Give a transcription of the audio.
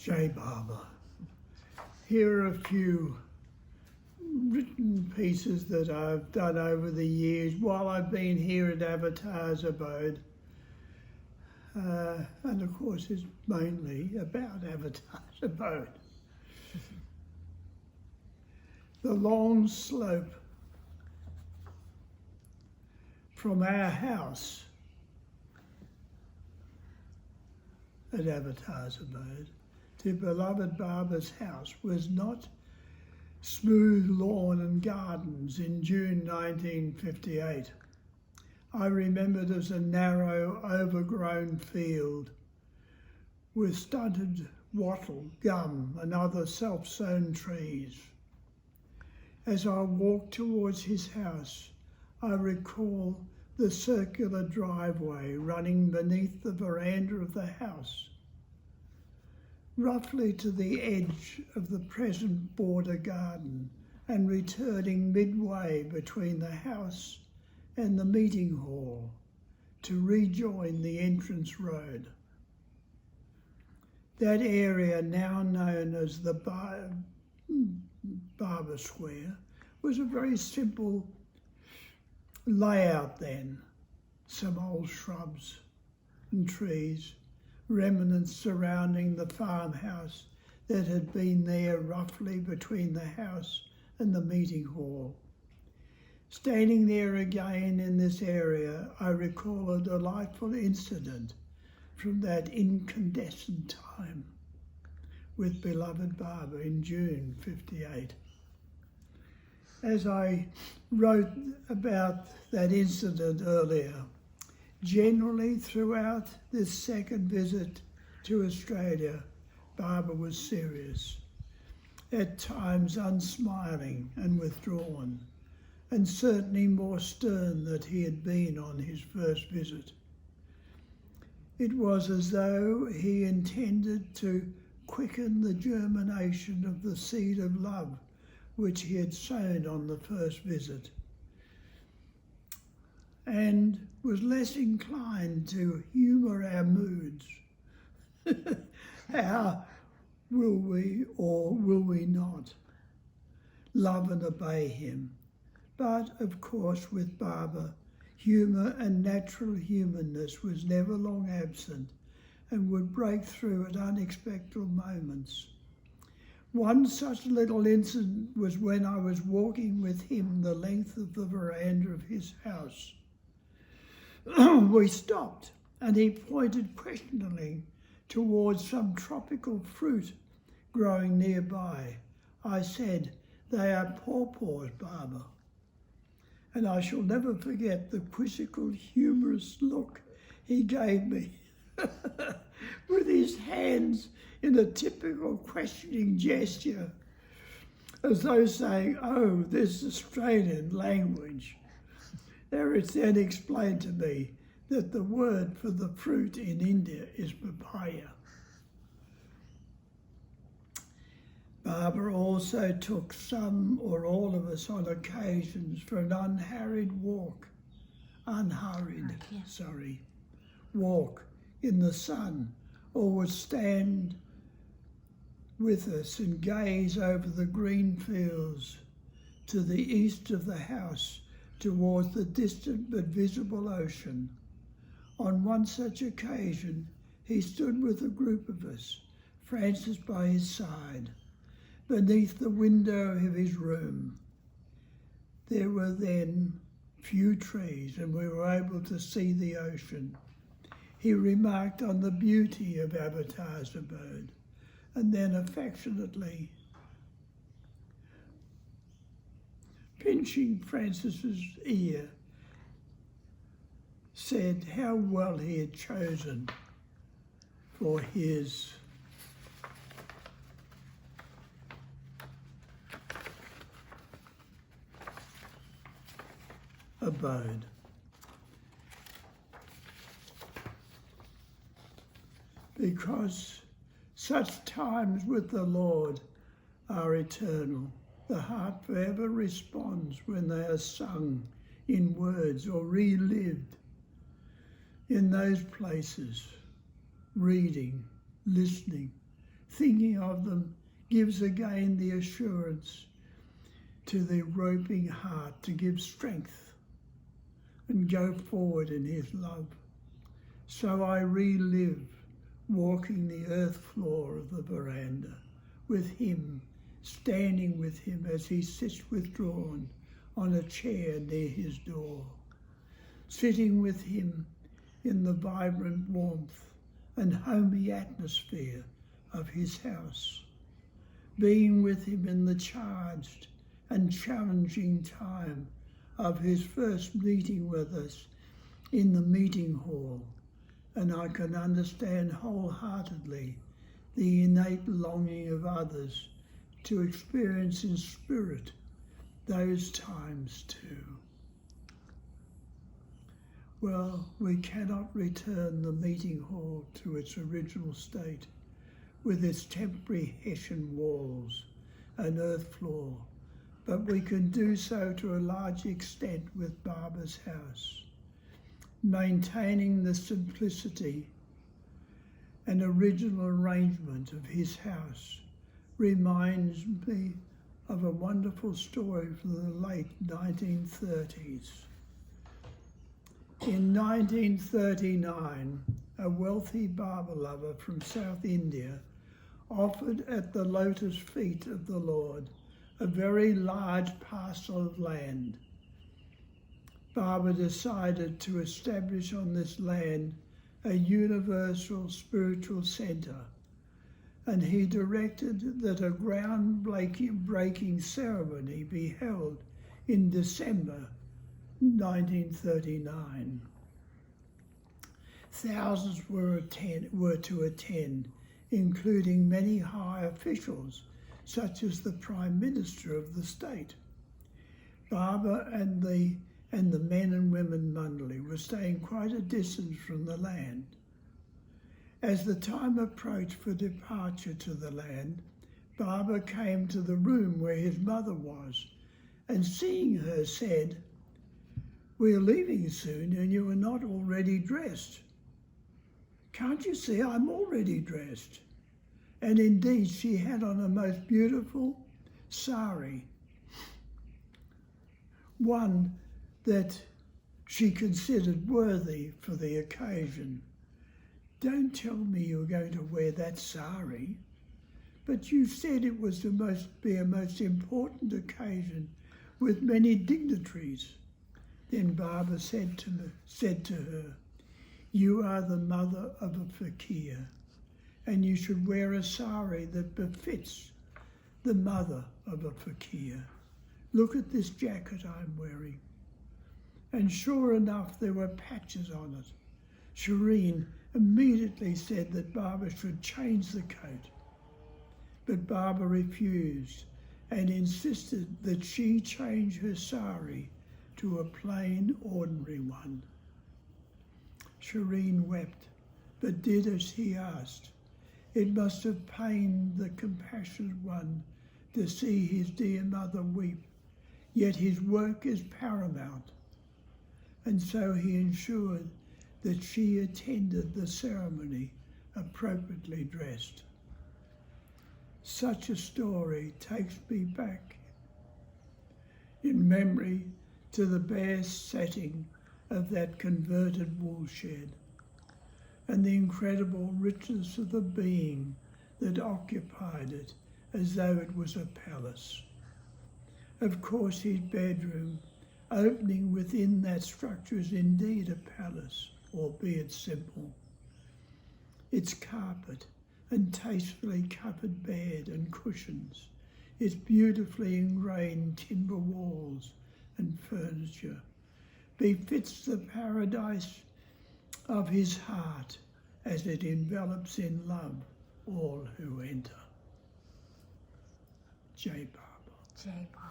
J. Barber. Here are a few written pieces that I've done over the years while I've been here at Abode. And of course it's mainly about Abode. The long slope from our house at Abode to beloved Barber's house was not smooth lawn and gardens in June 1958. I remember it as a narrow, overgrown field with stunted wattle, gum and other self-sown trees. As I walked towards his house, I recall the circular driveway running beneath the veranda of the house, roughly to the edge of the present border garden and returning midway between the house and the meeting hall to rejoin the entrance road. That area, now known as the Barber Square, was a very simple layout then. Some old shrubs and trees, remnants surrounding the farmhouse that had been there roughly between the house and the meeting hall. Standing there again in this area, I recall a delightful incident from that incandescent time with beloved Barber in June 58. As I wrote about that incident earlier, generally throughout this second visit to Australia, Barber was serious, at times unsmiling and withdrawn, and certainly more stern than he had been on his first visit. It was as though he intended to quicken the germination of the seed of love which he had sown on the first visit, and was less inclined to humour our moods. How will we or will we not love and obey him? But, of course, with Barber, humour and natural humanness was never long absent and would break through at unexpected moments. One such little incident was when I was walking with him the length of the veranda of his house. We stopped and he pointed questioningly towards some tropical fruit growing nearby. I said, "They are pawpaws, Barber." And I shall never forget the quizzical, humorous look he gave me with his hands in a typical questioning gesture, as though saying, "Oh, this Australian language." It's then explained to me that the word for the fruit in India is papaya. Barber also took some or all of us on occasions for an unhurried walk in the sun, or would stand with us and gaze over the green fields to the east of the house towards the distant but visible ocean. On one such occasion, he stood with a group of us, Francis by his side, beneath the window of his room. There were then few trees and we were able to see the ocean. He remarked on the beauty of Avatar's abode and then affectionately pinching Francis's ear, said how well he had chosen for his abode. Because such times with the Lord are eternal. The heart forever responds when they are sung in words or relived in those places, reading, listening, thinking of them gives again the assurance to the groping heart to give strength and go forward in his love. So I relive walking the earth floor of the veranda with him, standing with him as he sits withdrawn on a chair near his door, sitting with him in the vibrant warmth and homey atmosphere of his house, being with him in the charged and challenging time of his first meeting with us in the meeting hall, and I can understand wholeheartedly the innate longing of others to experience in spirit those times too. Well, we cannot return the meeting hall to its original state with its temporary Hessian walls and earth floor, but we can do so to a large extent with Barbara's house. Maintaining the simplicity and original arrangement of his house reminds me of a wonderful story from the late 1930s. In 1939, a wealthy barber lover from South India offered at the lotus feet of the Lord a very large parcel of land. Barbara decided to establish on this land a universal spiritual centre, and he directed that a ground-breaking ceremony be held in December 1939. Thousands were to attend, including many high officials, such as the Prime Minister of the state. Barbara and the men and women Mundley were staying quite a distance from the land. As the time approached for departure to the land, Barbara came to the room where his mother was, and seeing her said, "We're leaving soon and you are not already dressed." "Can't you see I'm already dressed?" And indeed she had on a most beautiful sari, one that she considered worthy for the occasion. "Don't tell me you're going to wear that sari, but you said it was to be a most important occasion with many dignitaries." Then Barbara said to her, "You are the mother of a fakir, and you should wear a sari that befits the mother of a fakir. Look at this jacket I'm wearing." And sure enough, there were patches on it. Shireen immediately said that Barbara should change the coat, but Barbara refused and insisted that she change her sari to a plain, ordinary one. Shireen wept, but did as he asked. It must have pained the compassionate one to see his dear mother weep, yet his work is paramount, and so he ensured that she attended the ceremony appropriately dressed. Such a story takes me back in memory to the bare setting of that converted woolshed and the incredible richness of the being that occupied it as though it was a palace. Of course, his bedroom opening within that structure is indeed a palace, albeit simple. Its carpet and tastefully covered bed and cushions, its beautifully ingrained timber walls and furniture, befits the paradise of his heart as it envelops in love all who enter. J. Barbara. J. Barbara.